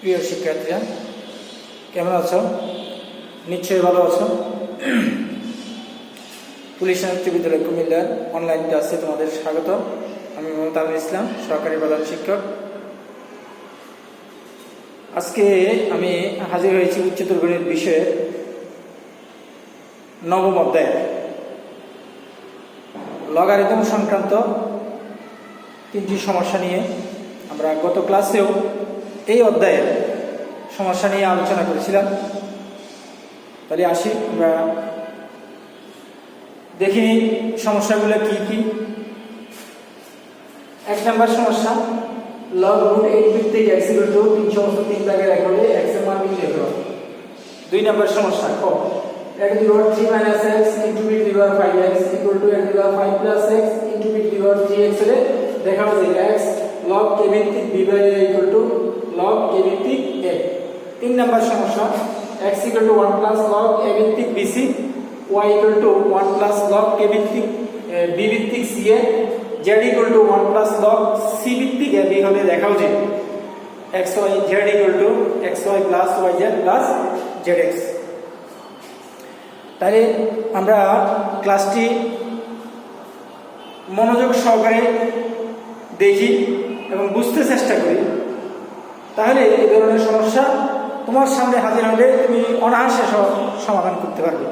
প্রিয় শিক্ষার্থীরা, কেমন আছো? নিশ্চয়ই ভালো আছো। পুলিশ উচ্চ বিদ্যালয় কুমিল্লার অনলাইন ক্লাসে তোমাদের স্বাগত। আমি মোহাম্মদ আমিনুল ইসলাম, সহকারী প্রধান শিক্ষক। আজকে আমি হাজির হয়েছি উচ্চতর গণিত বিষয়ে নবম অধ্যায় লগারিদম সংক্রান্ত 3টি সমস্যা নিয়ে। আমরা গত ক্লাসেও এই অধ্যায়ের সমস্যা নিয়ে আলোচনা করেছিলাম। তাহলে আসি, আমরা দেখি সমস্যাগুলো কি কি। 1 নম্বর সমস্যা, লগ রুট 8 ভিত্তিক x = 3 সমস্ত 3 ভাগের 1 হলে x এর মান নির্ণয় করো। 2 নম্বর সমস্যা, ক x * 3 - x * b^5x = x^5 + x * b^3x হলে দেখাও যে x log k ভিত্তিক b/a = log k ভিত্তিক a। 3 নম্বর সমস্যা, x = 1 + log a ভিত্তিক bc, y = 1 + log k ভিত্তিক b ভিত্তিক ca, z = 1 + log c ভিত্তিক ab হলে দেখাও যে xy z = xy + yz + zx। তাহলে আমরা ক্লাসটি মনোযোগ সহকারে দেখি এবং বুঝতে চেষ্টা করি, তাহলে এই ধরনের সমস্যা তোমার সামনে হাজির হলে তুমি অনায়াসে সমাধান করতে পারবে।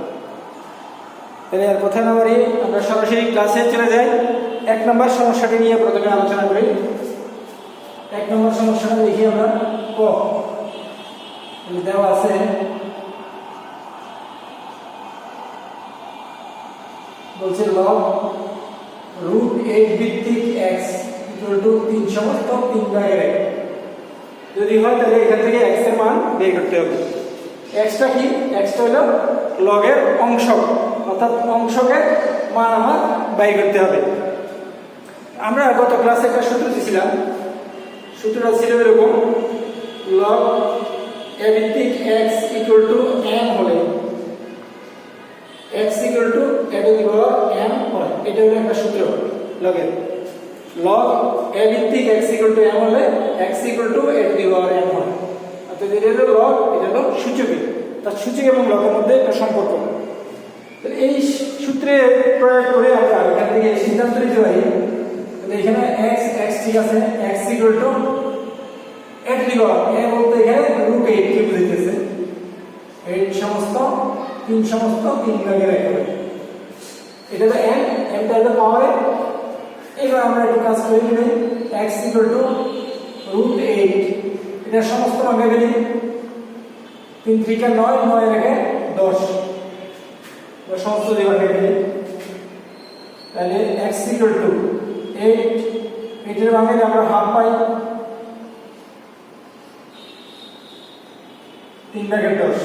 তাহলে আর কথা না বাড়িয়ে আমরা সরাসরি ক্লাসে চলে যাই। 1 নম্বর সমস্যাটি নিয়ে প্রথমে আলোচনা করি। 1 নম্বর সমস্যাটা দেখি আমরা। ক দেওয়া আছে বলছে লগ রুট 8 ভিত্তিক x = 3 সমস্ত 3 ভাগের 1 যদি হয় তাহলে এখান থেকে x এর মান বের করতে হবে। x টা কি? x টা হলো লগের অংশ, অর্থাৎ অংশকের মান আমার বের করতে হবে। আমরা গত ক্লাসে একটা সূত্র দিয়েছিলাম। সূত্রটা ছিল এরকম, লগ a ভিত্তিক x = m হলে x = a^m হয়। এটা হলো একটা সূত্র লগের। log a ভিত্তিক x = m হলে x = a^m হয়। অর্থাৎ এটা হলো লগ, এটা হলো সূচক। তার সূচক এবং লগের মধ্যে একটা সম্পর্ক। তাহলে এই সূত্রে প্রয়োগ করে আমরা এখান থেকে সিদ্ধান্ত নিতে পারি। তাহলে এখানে x ঠিক আছে, x = a বলতে এখানে √8 কে বুঝাইতেছে। 8 সমস্ত 3 সমস্ত 3 ভাগের 1 হবে। এটা হলো m টা হলো পাওয়ারে। এবার আমরা একটু কাজ করে নিই। x = √8, এটা সমস্ত ভাগে ফেলি। 3 × 3 = 9, 9 এর আগে 10, সমস্ত ভাগে ফেলি। তাহলে x = 8, এটার ভাগে আমরা হাফ পাই, 3 ভাগের 10,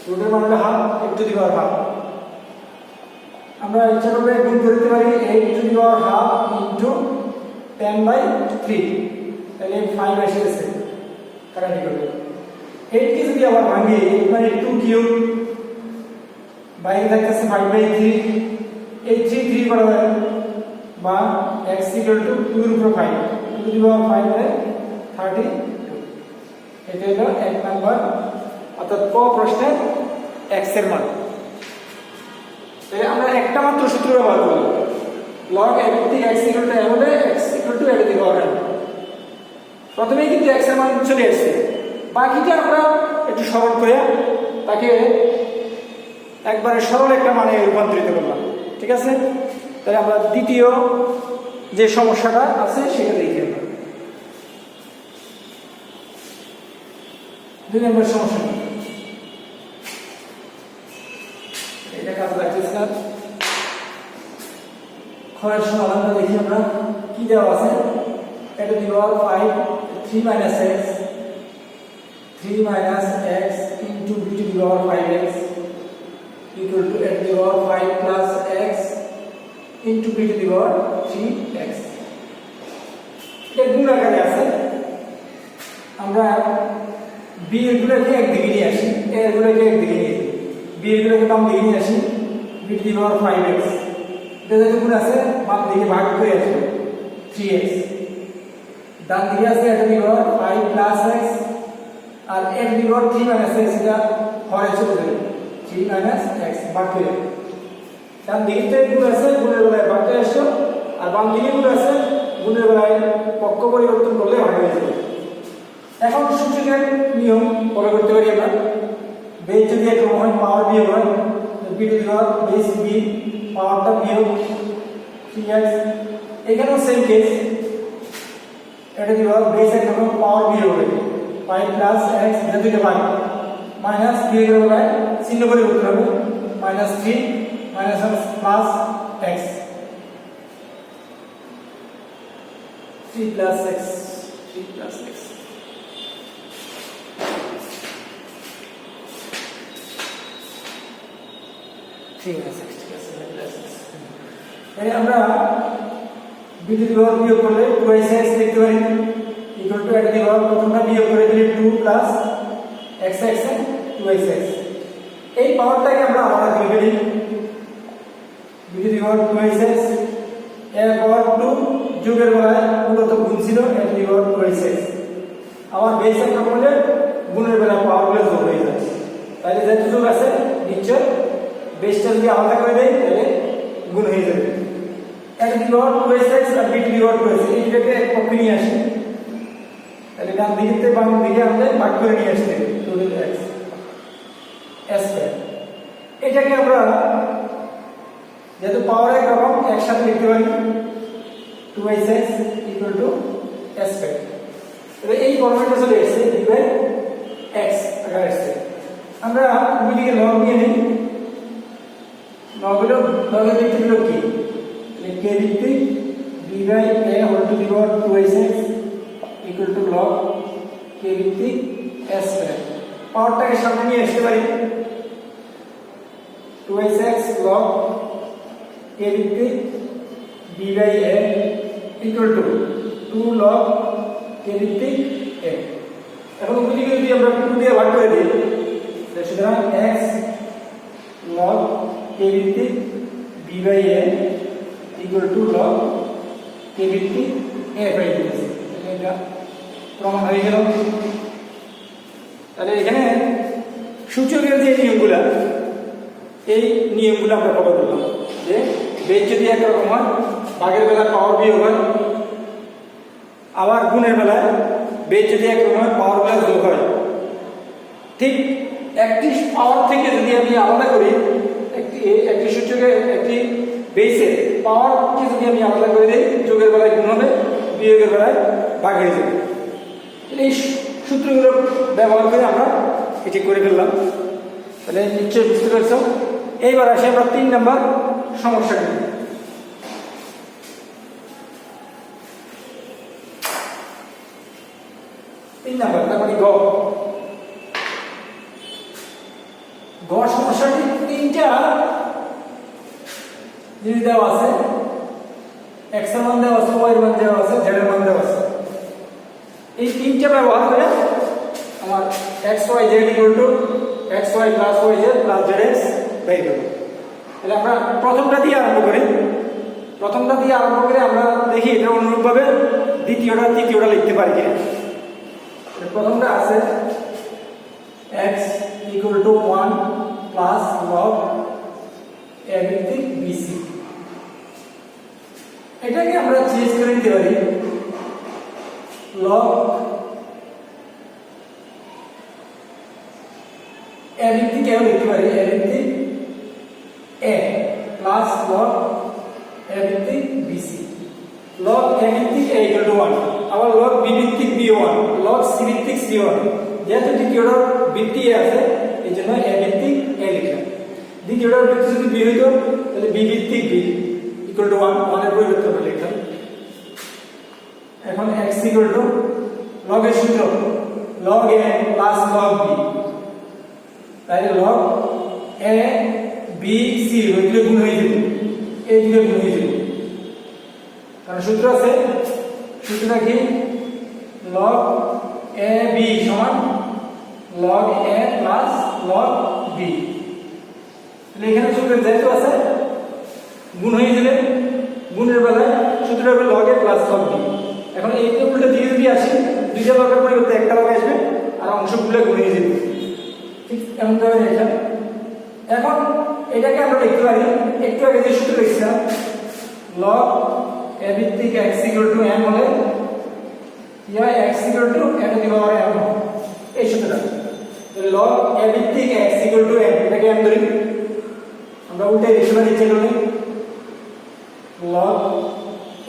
রুটের মান হলো হাফ, x^2। আমরা ইচ্ছা করলে গুণ করতে পারি 8^2 × 10/3, তাহলে 5 এসে গেছে কাটাকাটি করলে। 8 কে যদি আবার ভাঙি, মানে 2³ বাইরে থাকতেছে 5/3, এই 3 করা যায়, বা x = 2/5, 2^5 মানে 32। এটা হলো 1 নাম্বার, অর্থাৎ ক প্রশ্নের x এর মান। তাহলে আমরা একটা মাত্র সূত্র ব্যবহার করব, log a ভিত্তিক x = m হলে x = a^m। প্রথমেই কিন্তু x এর মান চলে আসছে, বাকিটা আমরা একটু সরল করে তাকে একবারে সরল একটা মানে রূপান্তরিত করলাম। ঠিক আছে? তাহলে আমরা দ্বিতীয় যে সমস্যাটা আছে সেটা দেখি। আমরা 2 নম্বর সমস্যা, এটা কাজ লাগতেছে না। খয়ের সমাধানটা দেখি আমরা। কি দেওয়া আছে? a^5 3 - x × b^5x = a^5 + x × b^3x। এটা গুণ আকারে আছে। আমরা b এর গুলোকে একদিকে নিয়ে আসি, a এর গুলোকে একদিকে নিয়ে আসি, b এর গুলোকে বাম দিকে নিয়ে আসি, b^5x। এটা যদি গুণ আছে, বাম দিকে ভাগ করে আসবে 3x। ডান দিকে আছে a^5 + x আর x to the power 3 minus x এটা হরে চলে যাবে 3 মাইনাস x ভাগ করে কারণ দিকে গুণ আছে গুণের বেলায় ভাগটা আসছে আর বাম দিকে গুণ আছে গুণের বেলায় পক্ষ পরিবর্তন করলে ভাগ হয়ে যাবে এখন সূচকের নিয়ম ফলো করতে পারি আমরা বেস যদি একরকম হয় পাওয়ার বিয়োগ হয় b to the power base b পাওয়ারটা বিয়োগ 3x এখানেও সেম কেস এটা কি হবে বেস একরকম পাওয়ার বিয়োগ হবে 5 প্লাস x এটা দুইটা ভাগ মাইনাস বিয়োগের বেলায় চিহ্ন পরিবর্তন হবে minus 3 minus plus x 3 plus x 3 plus x ঠিক আছে আমরা বিদ্যুৎ বিভাগ বিয়োগ করলে 2x লিখতে পারি ইকুয়াল টু এটা বিভাগ প্রথমটা বিয়োগ করে দিলে 2 প্লাস xx 2x এই পাওয়ারটাকে আমরা আলাদা করে ফেলি বিদ্যুৎ বিভাগ 2x এর পাওয়ার 2 যোগের বেলায় মূলত গুণ ছিল এটা বিভাগ 2x আবার বেস একটা করলে গুণের বেলায় পাওয়ারগুলো যোগ হয়ে যায় তাহলে যেহেতু যোগ আছে নিশ্চয় বেসটা যদি আলাদা করে দেয় তাহলে গুণ হয়ে যাবে x to the power 2x আর b to the power 2x এই দুটোকে এক পক্ষে নিয়ে আসি তাহলে ডান দিকে থেকে বাম দিকে আমাদের ভাগ করে নিয়ে আসতে হবে 2x স্কয়ার এটাকে আমরা যেহেতু পাওয়ার এক রকম একসাথে লিখতে পারি 2x equal two s square তবে এই ফরম্যাটে চলে এসেছে d বাই x আকারে আসছে আমরা দুইদিকে লগ নিয়ে নিই লগের ভিত্তিক হলো কি k ভিত্তিক b by a whole to the power 2x equal to log k ভিত্তিক s স্কয়ার পাওয়ারটাকে সামনে নিয়ে আসতে পারি 2x লগ k ভিত্তিক b by a equal to 2 log k ভিত্তিক a এখন দুদিকে যদি আমরা 2 দিয়ে ভাগ করে দিই সুতরাং x log k ভিত্তিক b by a equal to log k ভিত্তিক a বাই b এটা প্রমাণ হয়ে গেল তাহলে এখানে সূচকের যে নিয়মগুলো এই নিয়মগুলো আমরা ফলো করলাম যে বেস যদি একরকম হয় ভাগের বেলায় পাওয়ার বিয়োগ হয় আবার গুণের বেলায় বেস যদি একরকম হয় পাওয়ার বেলায় যোগ হয় ঠিক একটি পাওয়ার থেকে যদি আমি আলাদা করি একটি সূচকের একটি বেসে পাওয়ারকে যদি আমি আলাদা করে দিই যোগের বেলায় গুণ হবে বিয়োগের বেলায় ভাগ হয়ে যাবে এই সূত্রগুলো ব্যবহার করে আমরা এটি করে ফেললাম তাহলে নিশ্চয়ই বুঝতে পারছ এইবার আসি আমরা 3 নম্বর সমস্যাটি 3 নম্বর তার মানে গ সমস্যাটি 3টা জিনিস দেওয়া আছে x এর মান দেওয়া আছে y এর মান দেওয়া আছে z এর মান দেওয়া আছে এই 3টা ব্যবহার করে আমার xy z xy plus yz plus zx বের করব তাহলে আমরা প্রথমটা দিয়ে আরম্ভ করি আমরা দেখি এটা অনুরূপভাবে দ্বিতীয়টা তৃতীয়টা লিখতে পারি কিনা প্রথমটা আছে x equal to 1 plus log a ভিত্তিক bc এটাকে আমরা চেঞ্জ করে দিতে পারি log a ভিত্তিক কেউ লিখতে পারি a ভিত্তিক a plus log a ভিত্তিক bc log a ভিত্তিক a equal to 1 আবার log b ভিত্তিক b1 log c ভিত্তিক c1 যেহেতু দ্বিতীয়টার ভিত্তি a আছে এই জন্য a ভিত্তিক a লিখলাম দ্বিতীয়টার ভিত্তি যদি b হইতো তাহলে b ভিত্তিক b equal to 1 এর পরিবর্তে আমরা লিখলাম এখন x equal to log এর সূত্র log a plus log b তাহলে log a b c দুটো গুণ হয়ে যাবে এই দুটো গুণ হয়ে যাবে কারণ সূত্র আছে সূত্রটা কি log a b সমান log a plus log b তাহলে এখানে সূত্র যেহেতু আছে গুণ হয়ে যাবে গুণের বেলায় সূত্র হবে log a plus log b এখন এই উল্টো দিকে যদি আসি দুইটা লগের পরিবর্তে একটা লগ আসবে আর অংশগুলো গুণে যাবে, ঠিক এমন ভাবে এটা। এখন এটাকে আমরা লিখতে পারি একটু আগে যে সূত্র লিখছিলাম, log a ভিত্তিক x = m হলে ইয়া x = a to the power m, এই সূত্রটা log a ভিত্তিক x = m, এটাকে m ধরি, আমরা উল্টে লিখতে পারি ইচ্ছে করলে log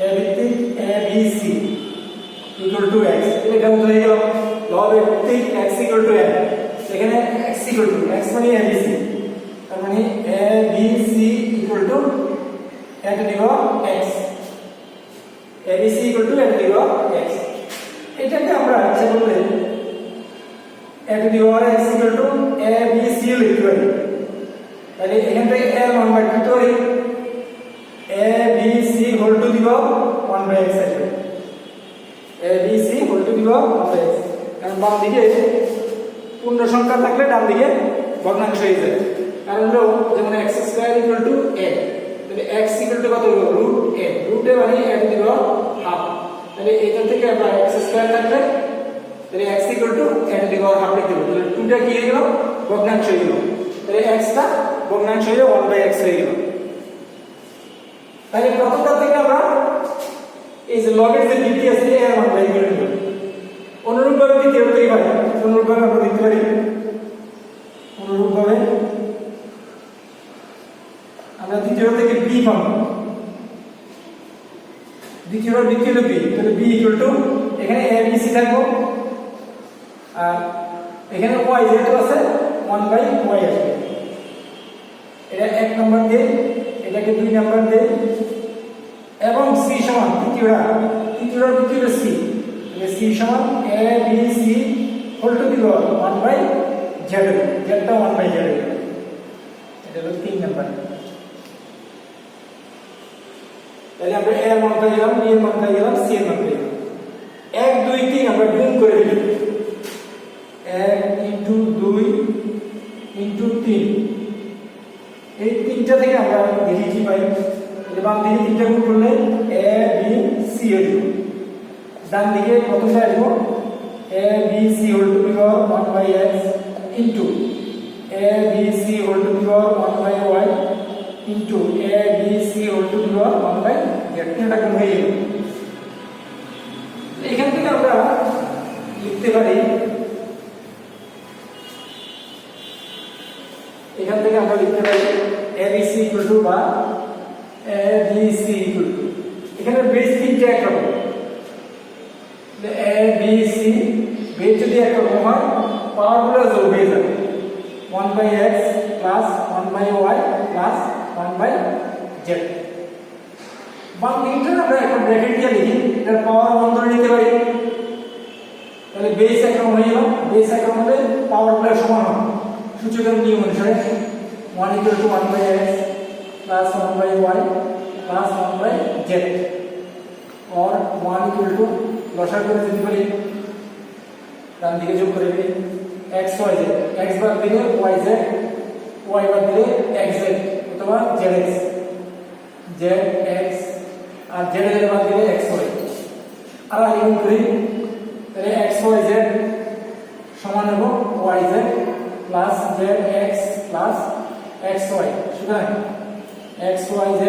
a ভিত্তিক abc = x, এটা কেমন হয়ে গেল log a ভিত্তিক x = m, এখানে x মানে abc, তার মানে abc = a to the power x, abc = a to the power x, এটাকে আমরা ইচ্ছা করলে a to the power x = abc লিখতে পারি, তাহলে এখান থেকে এর মান বাদ দিতে পারি abc whole to the power 1/x আসবে, abc whole to the power 1/x, কারণ বাম দিকে পূর্ণ সংখ্যা থাকলে ডান দিকে ভগ্নাংশ হয়ে যায়, কারণ হলো যেমন x² = a, তাহলে x = কত হলো √a, √a মানে a to the power ½, তাহলে এখান থেকে আমরা x² থাকলে তাহলে x = a to the power ½ লিখতে পারি, তাহলে 2টা কি হয়ে গেল ভগ্নাংশ হয়ে গেল, তাহলে x টা ভগ্নাংশ হয়ে 1/x হয়ে গেল। তাহলে প্রথমটা থেকে আমরা এই যে লগ এর যে ভিত্তি আছে এর মান বের করে নিব, অনুরূপভাবে দ্বিতীয় থেকে পাই, অনুরূপভাবে আমরা লিখতে পারি, অনুরূপভাবে আমরা দ্বিতীয় থেকে b পাবো, দ্বিতীয়টা b, তাহলে b = এখানে abc থাকবো আর এখানে y যেহেতু আছে 1/y আসবে, এটা 1 নাম্বার দেই, এটাকে 2 নাম্বার দেই, এবং c সমান তৃতীয়টা c, তাহলে c সমান abc whole to the power 1/z, zটা 1/z, এটা হলো 3 নাম্বার। তাহলে আমরা a এর মান পেয়ে গেলাম, b এর মান পেয়ে গেলাম, c এর মান পেয়ে গেলাম, 1 2 3 আমরা গুণ করে দিই, 1 * 2 * 3, এই তিনটা থেকে আমরা দেখি কি পাই, বাম দিকে তিনটা গুণ করলে a b c হয়ে যাবে, ডান দিকে প্রথমটা আসবো abc whole to the power 1/x into abc whole to the power 1/y into abc whole to the power 1/z, এটা গুণ হয়ে যাবে। এখান থেকে আমরা লিখতে পারি, abc = বা abc এখানে বেস তিনটা একরকম, abc বেস যদি একরকম হয় পাওয়ারগুলো যোগ হয়ে যাবে 1/x plus 1/y plus 1/z, বাম দিকটা আমরা এখন ব্র্যাকেট দিয়ে লিখি, এটার পাওয়ার 1 ধরে নিতে পারি, তাহলে বেস একরকম হয়ে গেল, বেস একরকম হলে পাওয়ারগুলো সমান হবে সূচকের নিয়ম অনুসারে 1 = 1/x plus 1/y plus 1/z, और 1 = লসাগু করে দিতে পারি, ডান দিকে যোগ করে দিই x y z, x বাদ দিলে y z, y বাদ দিলে x z অথবা z x, z x আর z এর বাদ দিলে x y, আর এরকম করি, তাহলে x y z সমান হবে y z plus z x plus x y, সুতরাং x y z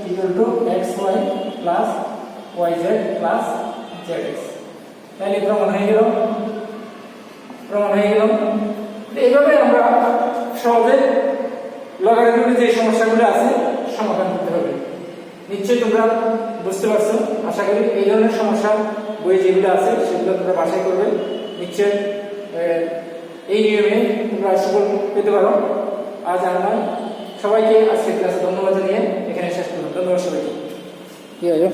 = x y plus y z plus z x, তাহলে প্রমাণ হয়ে গেল। এইভাবে আমরা সহজে লগারিদমের যে সমস্যাগুলো আছে সমাধান করতে হবে। নিশ্চয়ই তোমরা বুঝতে পারছো, আশা করি এই ধরনের সমস্যা বই যেগুলো আছে সেগুলো তোমরা বাসায় করবে, নিশ্চয় এই নিয়মে তোমরা সুফল পেতে পারো। আজ আমরা সবাইকে আজকের ক্লাসে ধন্যবাদ জানিয়ে এখানে শেষ করলাম। ধন্যবাদ সবাইকে। কি হলো?